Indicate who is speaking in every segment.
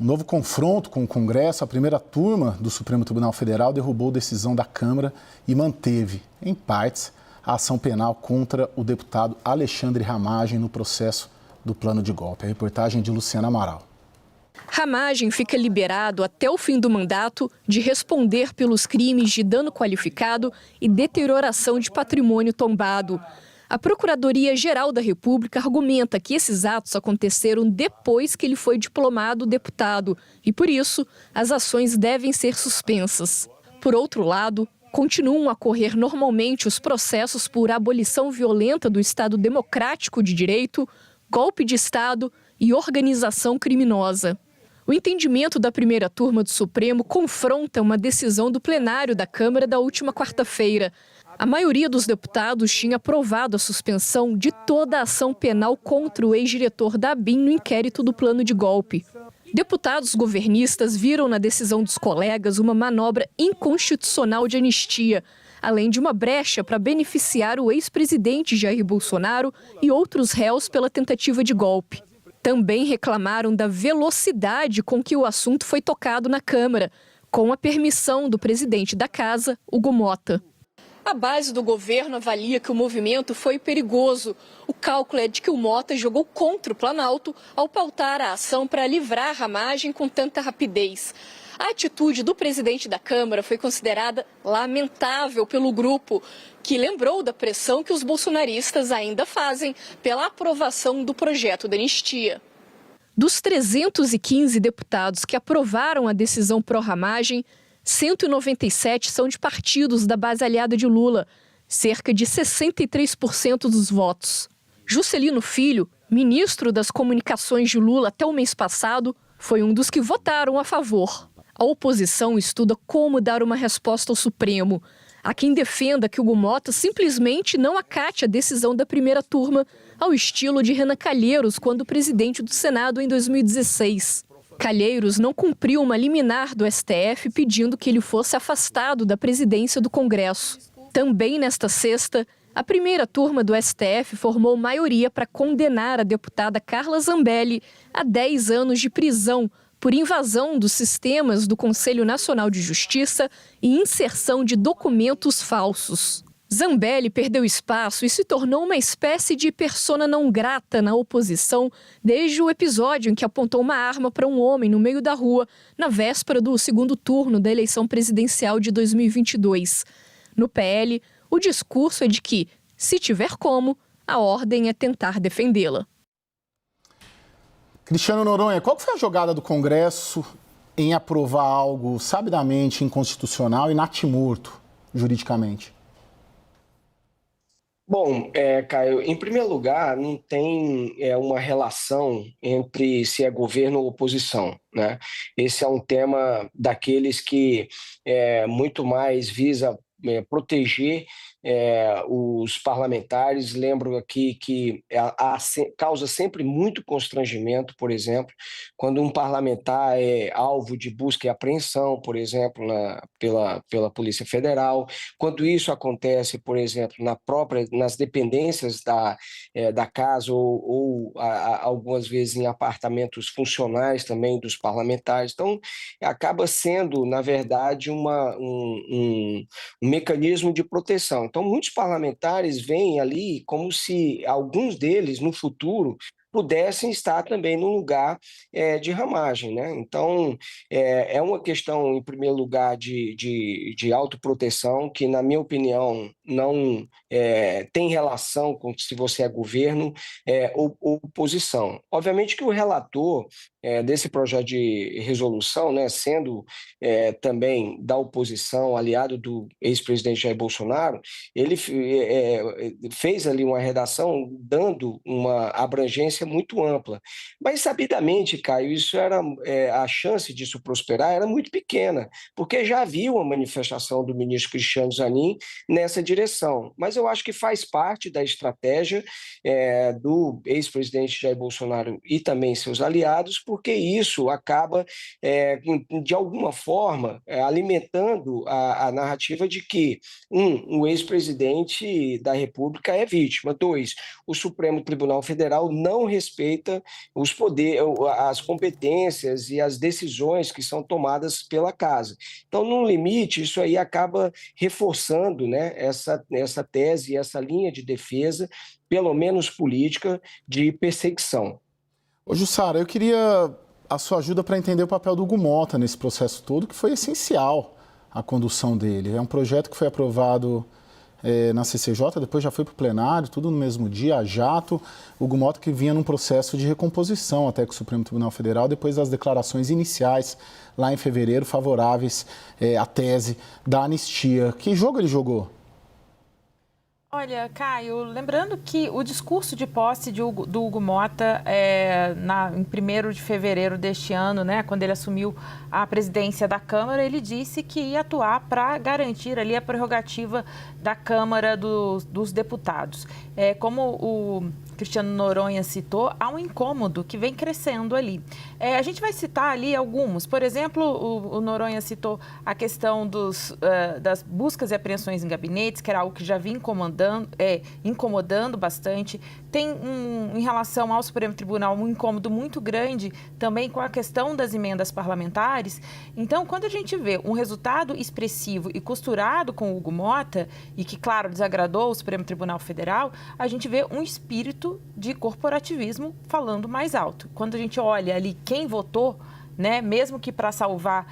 Speaker 1: Um novo confronto com o Congresso, a primeira turma do Supremo Tribunal Federal derrubou decisão da Câmara e manteve, em partes, a ação penal contra o deputado Alexandre Ramagem no processo do plano de golpe. A reportagem de Luciana Amaral.
Speaker 2: Ramagem fica liberado até o fim do mandato de responder pelos crimes de dano qualificado e deterioração de patrimônio tombado. A Procuradoria-Geral da República argumenta que esses atos aconteceram depois que ele foi diplomado deputado e, por isso, as ações devem ser suspensas. Por outro lado, continuam a correr normalmente os processos por abolição violenta do Estado Democrático de Direito, golpe de Estado e organização criminosa. O entendimento da primeira turma do Supremo confronta uma decisão do plenário da Câmara da última quarta-feira. A maioria dos deputados tinha aprovado a suspensão de toda a ação penal contra o ex-diretor da ABIN no inquérito do plano de golpe. Deputados governistas viram na decisão dos colegas uma manobra inconstitucional de anistia, além de uma brecha para beneficiar o ex-presidente Jair Bolsonaro e outros réus pela tentativa de golpe. Também reclamaram da velocidade com que o assunto foi tocado na Câmara, com a permissão do presidente da Casa, Hugo Mota. A base do governo avalia que o movimento foi perigoso. O cálculo é de que o Mota jogou contra o Planalto ao pautar a ação para livrar Ramagem com tanta rapidez. A atitude do presidente da Câmara foi considerada lamentável pelo grupo, que lembrou da pressão que os bolsonaristas ainda fazem pela aprovação do projeto da anistia. Dos 315 deputados que aprovaram a decisão pró-Ramagem, 197 são de partidos da base aliada de Lula, cerca de 63% dos votos. Juscelino Filho, ministro das Comunicações de Lula até o mês passado, foi um dos que votaram a favor. A oposição estuda como dar uma resposta ao Supremo. Há quem defenda que Hugo Mota simplesmente não acate a decisão da primeira turma, ao estilo de Renan Calheiros, quando presidente do Senado em 2016. Calheiros não cumpriu uma liminar do STF pedindo que ele fosse afastado da presidência do Congresso. Também nesta sexta, a primeira turma do STF formou maioria para condenar a deputada Carla Zambelli a 10 anos de prisão por invasão dos sistemas do Conselho Nacional de Justiça e inserção de documentos falsos. Zambelli perdeu espaço e se tornou uma espécie de persona não grata na oposição desde o episódio em que apontou uma arma para um homem no meio da rua, na véspera do segundo turno da eleição presidencial de 2022. No PL, o discurso é de que, se tiver como, a ordem é tentar defendê-la.
Speaker 1: Cristiano Noronha, qual foi a jogada do Congresso em aprovar algo sabidamente inconstitucional e natimorto, juridicamente?
Speaker 3: Bom, Caio, em primeiro lugar, não tem uma relação entre se é governo ou oposição, né? Esse é um tema daqueles que muito mais visa proteger os parlamentares. Lembro aqui que causa sempre muito constrangimento, por exemplo, quando um parlamentar é alvo de busca e apreensão, por exemplo, pela Polícia Federal. Quando isso acontece, por exemplo, nas dependências da casa ou algumas vezes em apartamentos funcionais também dos parlamentares. Então, acaba sendo, na verdade, um mecanismo de proteção. Então, muitos parlamentares veem ali como se alguns deles, no futuro, pudessem estar também no lugar de Ramagem, né? Então, é uma questão, em primeiro lugar, de autoproteção, que, na minha opinião, não tem relação com se você é governo ou oposição. Obviamente que o relator desse projeto de resolução, né, sendo também da oposição, aliado do ex-presidente Jair Bolsonaro, ele fez ali uma redação dando uma abrangência muito ampla. Mas, sabidamente, Caio, isso era a chance disso prosperar era muito pequena, porque já havia uma manifestação do ministro Cristiano Zanin nessa direção. Mas eu acho que faz parte da estratégia do ex-presidente Jair Bolsonaro e também seus aliados, porque isso acaba, de alguma forma, alimentando a narrativa de que, o ex-presidente da República é vítima. 2, o Supremo Tribunal Federal não respeita os poderes, as competências e as decisões que são tomadas pela casa. Então, no limite, isso aí acaba reforçando, né, essa tese, essa linha de defesa, pelo menos política, de perseguição.
Speaker 1: Ô, Jussara, eu queria a sua ajuda para entender o papel do Hugo Mota nesse processo todo, que foi essencial a condução dele. É um projeto que foi aprovado na CCJ, depois já foi para o plenário, tudo no mesmo dia, a jato. O Hugo Mota que vinha num processo de recomposição até com o Supremo Tribunal Federal, depois das declarações iniciais, lá em fevereiro, favoráveis à tese da anistia. Que jogo ele jogou?
Speaker 4: Olha, Caio, lembrando que o discurso de posse do Hugo Mota em 1º de fevereiro deste ano, né, quando ele assumiu a presidência da Câmara, ele disse que ia atuar para garantir ali a prerrogativa da Câmara dos Deputados. Como o Cristiano Noronha citou, há um incômodo que vem crescendo ali. A gente vai citar ali alguns. Por exemplo, o Noronha citou a questão das buscas e apreensões em gabinetes, que era algo que já vinha incomodando bastante. Tem, em relação ao Supremo Tribunal, um incômodo muito grande também com a questão das emendas parlamentares. Então, quando a gente vê um resultado expressivo e costurado com o Hugo Mota, e que, claro, desagradou o Supremo Tribunal Federal, a gente vê um espírito de corporativismo falando mais alto. Quando a gente olha ali quem votou, né, mesmo que para salvar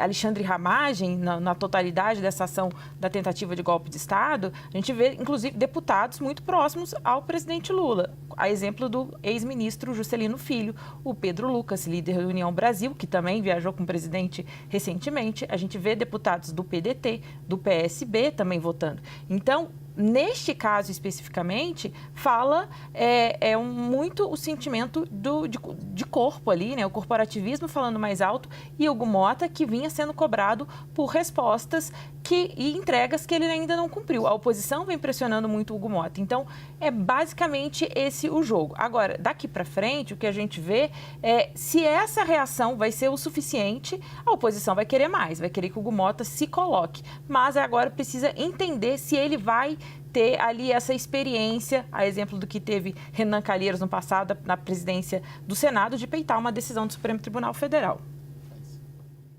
Speaker 4: Alexandre Ramagem na totalidade dessa ação da tentativa de golpe de Estado, a gente vê, inclusive, deputados muito próximos ao presidente Lula. A exemplo do ex-ministro Juscelino Filho, o Pedro Lucas, líder da União Brasil, que também viajou com o presidente recentemente. A gente vê deputados do PDT, do PSB também votando. Então, neste caso especificamente, fala muito o sentimento de corpo ali, né? O corporativismo falando mais alto, e Hugo Mota que vinha sendo cobrado por respostas e entregas que ele ainda não cumpriu. A oposição vem pressionando muito o Hugo Mota. Então, é basicamente esse o jogo. Agora, daqui para frente, o que a gente vê é se essa reação vai ser o suficiente, a oposição vai querer mais, vai querer que o Hugo Mota se coloque. Mas agora precisa entender se ele vai ter ali essa experiência, a exemplo do que teve Renan Calheiros no passado, na presidência do Senado, de peitar uma decisão do Supremo Tribunal Federal.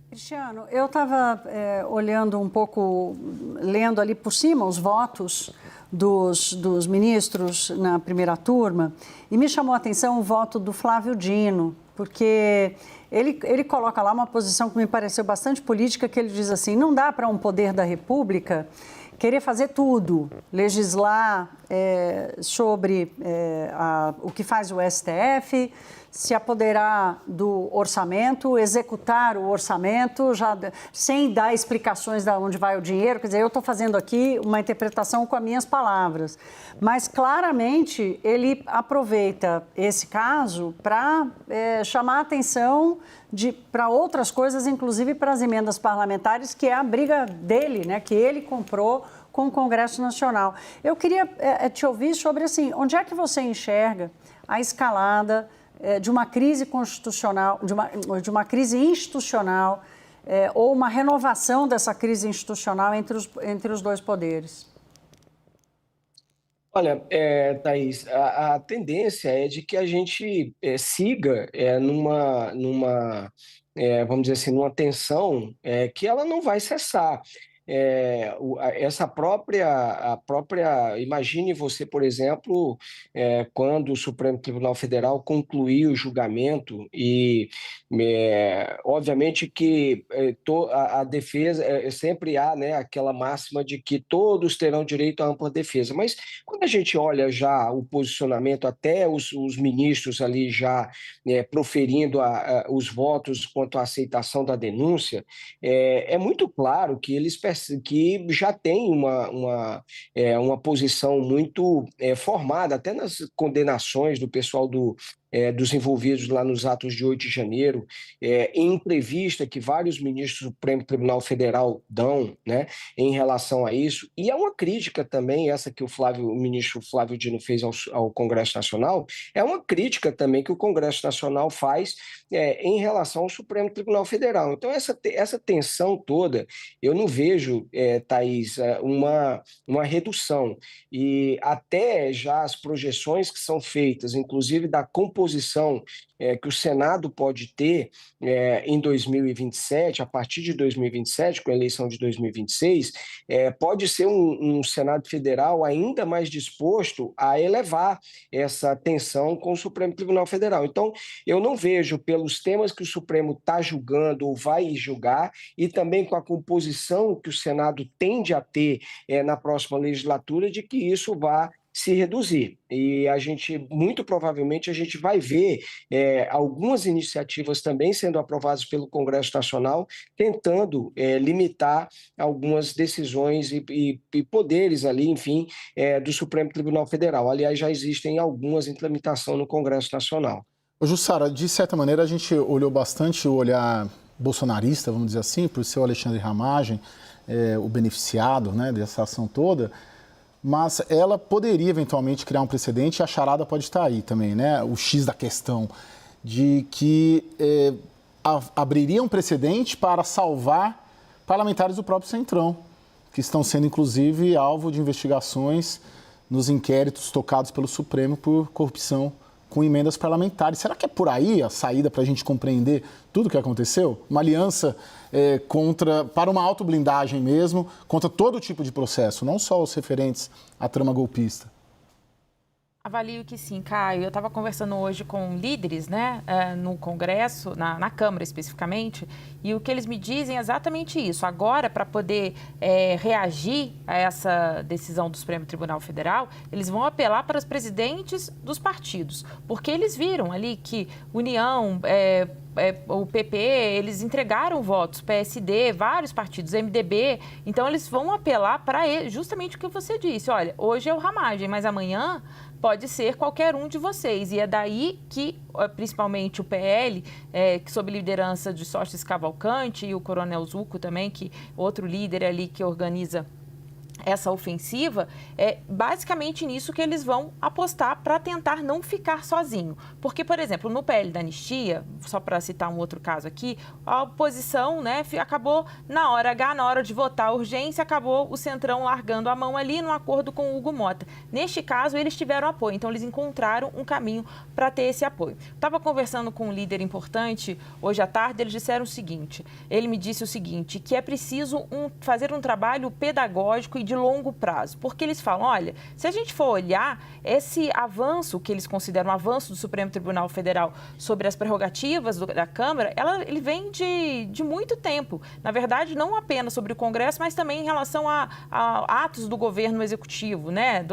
Speaker 5: Cristiano, eu estava olhando um pouco, lendo ali por cima os votos dos ministros na primeira turma, e me chamou a atenção o voto do Flávio Dino, porque ele coloca lá uma posição que me pareceu bastante política, que ele diz assim: não dá para um poder da República querer fazer tudo, legislar sobre o que faz o STF, se apoderar do orçamento, executar o orçamento, já sem dar explicações de onde vai o dinheiro. Quer dizer, eu estou fazendo aqui uma interpretação com as minhas palavras. Mas, claramente, ele aproveita esse caso para chamar a atenção para outras coisas, inclusive para as emendas parlamentares, que é a briga dele, né, que ele comprou com o Congresso Nacional. Eu queria te ouvir sobre, assim, onde é que você enxerga a escalada de uma crise constitucional, de uma crise institucional, ou uma renovação dessa crise institucional entre os dois poderes?
Speaker 3: Olha, Thaís, a tendência é de que a gente siga vamos dizer assim, numa tensão que ela não vai cessar. A própria, imagine você, por exemplo, quando o Supremo Tribunal Federal concluir o julgamento e, obviamente que a defesa, sempre há, né, aquela máxima de que todos terão direito à ampla defesa, mas quando a gente olha já o posicionamento, até os ministros ali já proferindo os votos quanto à aceitação da denúncia, é muito claro que eles que já tem uma posição muito formada, até nas condenações do pessoal dos envolvidos lá nos atos de 8 de janeiro, em entrevista que vários ministros do Supremo Tribunal Federal dão, né, em relação a isso, e é uma crítica também, essa que o ministro Flávio Dino fez ao Congresso Nacional, é uma crítica também que o Congresso Nacional faz em relação ao Supremo Tribunal Federal. Então, essa tensão toda, eu não vejo, Thaís, uma redução. E até já as projeções que são feitas, inclusive da composição que o Senado pode ter em 2027, a partir de 2027, com a eleição de 2026, pode ser um Senado Federal ainda mais disposto a elevar essa tensão com o Supremo Tribunal Federal. Então, eu não vejo, pelos temas que o Supremo está julgando ou vai julgar, e também com a composição que o Senado tende a ter na próxima legislatura, de que isso vá se reduzir. E muito provavelmente, a gente vai ver algumas iniciativas também sendo aprovadas pelo Congresso Nacional, tentando limitar algumas decisões e poderes ali, enfim, do Supremo Tribunal Federal. Aliás, já existem algumas em tramitação no Congresso Nacional.
Speaker 1: Ô, Jussara, de certa maneira, a gente olhou bastante o olhar bolsonarista, vamos dizer assim, por ser o Alexandre Ramagem, o beneficiado, né, dessa ação toda, mas ela poderia eventualmente criar um precedente, e a charada pode estar aí também, né? O X da questão, de que abriria um precedente para salvar parlamentares do próprio Centrão, que estão sendo, inclusive, alvo de investigações nos inquéritos tocados pelo Supremo por corrupção com emendas parlamentares. Será que é por aí a saída para a gente compreender tudo o que aconteceu? Uma aliança para uma autoblindagem mesmo, contra todo tipo de processo, não só os referentes à trama golpista?
Speaker 4: Avalio que sim, Caio. Eu estava conversando hoje com líderes, né, no Congresso, na Câmara especificamente, e o que eles me dizem é exatamente isso. Agora, para poder reagir a essa decisão do Supremo Tribunal Federal, eles vão apelar para os presidentes dos partidos, porque eles viram ali que União, o PP, eles entregaram votos, PSD, vários partidos, MDB, então eles vão apelar para justamente o que você disse. Olha, hoje é o Ramagem, mas amanhã pode ser qualquer um de vocês. E é daí que, principalmente o PL, que sob liderança de Sócrates Cavalcante, e o Coronel Zucco também, que outro líder ali que organiza essa ofensiva, é basicamente nisso que eles vão apostar para tentar não ficar sozinho. Porque, por exemplo, no PL da anistia, só para citar um outro caso aqui, a oposição, né, acabou na hora H, na hora de votar a urgência, acabou o Centrão largando a mão ali no acordo com o Hugo Mota. Neste caso, eles tiveram apoio, então eles encontraram um caminho para ter esse apoio. Estava conversando com um líder importante hoje à tarde, eles disseram o seguinte, ele me disse o seguinte, que é preciso fazer um trabalho pedagógico e de longo prazo, porque eles falam, olha, se a gente for olhar esse avanço, que eles consideram um avanço do Supremo Tribunal Federal sobre as prerrogativas da Câmara, ele vem de muito tempo. Na verdade, não apenas sobre o Congresso, mas também em relação a atos do governo executivo, né,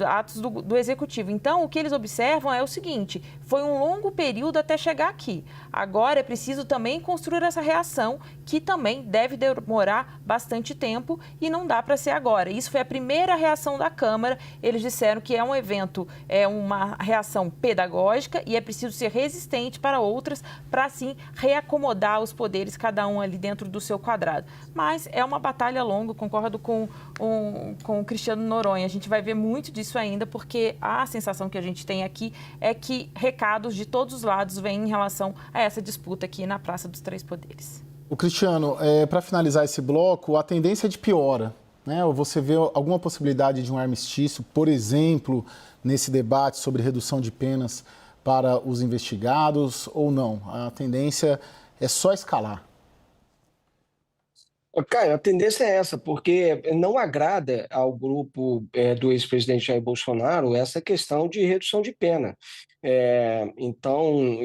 Speaker 4: atos do executivo. Então, o que eles observam é o seguinte, foi um longo período até chegar aqui. Agora é preciso também construir essa reação, que também deve demorar bastante tempo e não dá para ser agora. Isso foi a primeira reação da Câmara. Eles disseram que é um evento, é uma reação pedagógica e é preciso ser resistente para outras, para assim reacomodar os poderes, cada um ali dentro do seu quadrado. Mas é uma batalha longa, concordo com o Cristiano Noronha. A gente vai ver muito disso ainda, porque a sensação que a gente tem aqui é que recados de todos os lados vêm em relação a essa disputa aqui na Praça dos Três Poderes.
Speaker 1: O Cristiano, para finalizar esse bloco, a tendência é de piora, né? Ou você vê alguma possibilidade de um armistício, por exemplo, nesse debate sobre redução de penas para os investigados, ou não? A tendência é só escalar.
Speaker 3: Caio, a tendência é essa, porque não agrada ao grupo do ex-presidente Jair Bolsonaro essa questão de redução de pena. Então,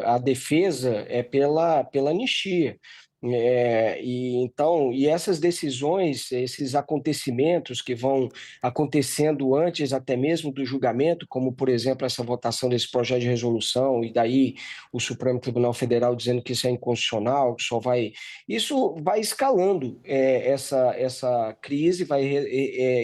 Speaker 3: a defesa é pela anistia. E essas decisões, esses acontecimentos que vão acontecendo antes até mesmo do julgamento, como, por exemplo, essa votação desse projeto de resolução, e daí o Supremo Tribunal Federal dizendo que isso é inconstitucional, que só vai... Isso vai escalando essa crise, vai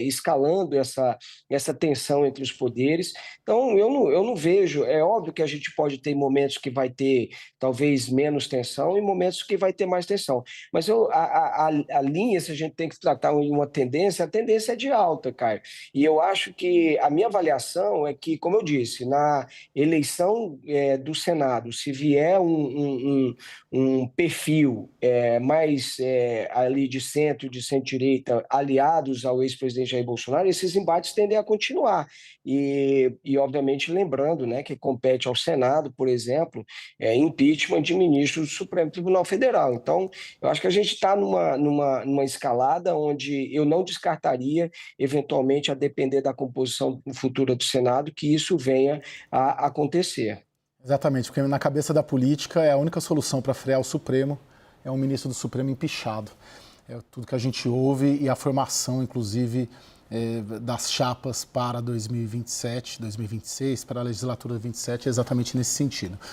Speaker 3: escalando essa tensão entre os poderes. Então, eu não vejo... É óbvio que a gente pode ter momentos que vai ter talvez menos tensão e momentos que vai ter mais tensão. Mas a linha, se a gente tem que tratar uma tendência, a tendência é de alta, Caio. E eu acho que a minha avaliação é que, como eu disse, na eleição do Senado, se vier um perfil mais ali de centro, de centro-direita, aliados ao ex-presidente Jair Bolsonaro, esses embates tendem a continuar. E obviamente, lembrando, né, que compete ao Senado, por exemplo, impeachment de ministros do Supremo Tribunal Federal. Então, eu acho que a gente está numa escalada onde eu não descartaria, eventualmente, a depender da composição futura do Senado, que isso venha a acontecer.
Speaker 1: Exatamente, porque na cabeça da política a única solução para frear o Supremo é um ministro do Supremo empichado. É tudo que a gente ouve e a formação, inclusive, das chapas para 2027, 2026, para a legislatura 27, é exatamente nesse sentido.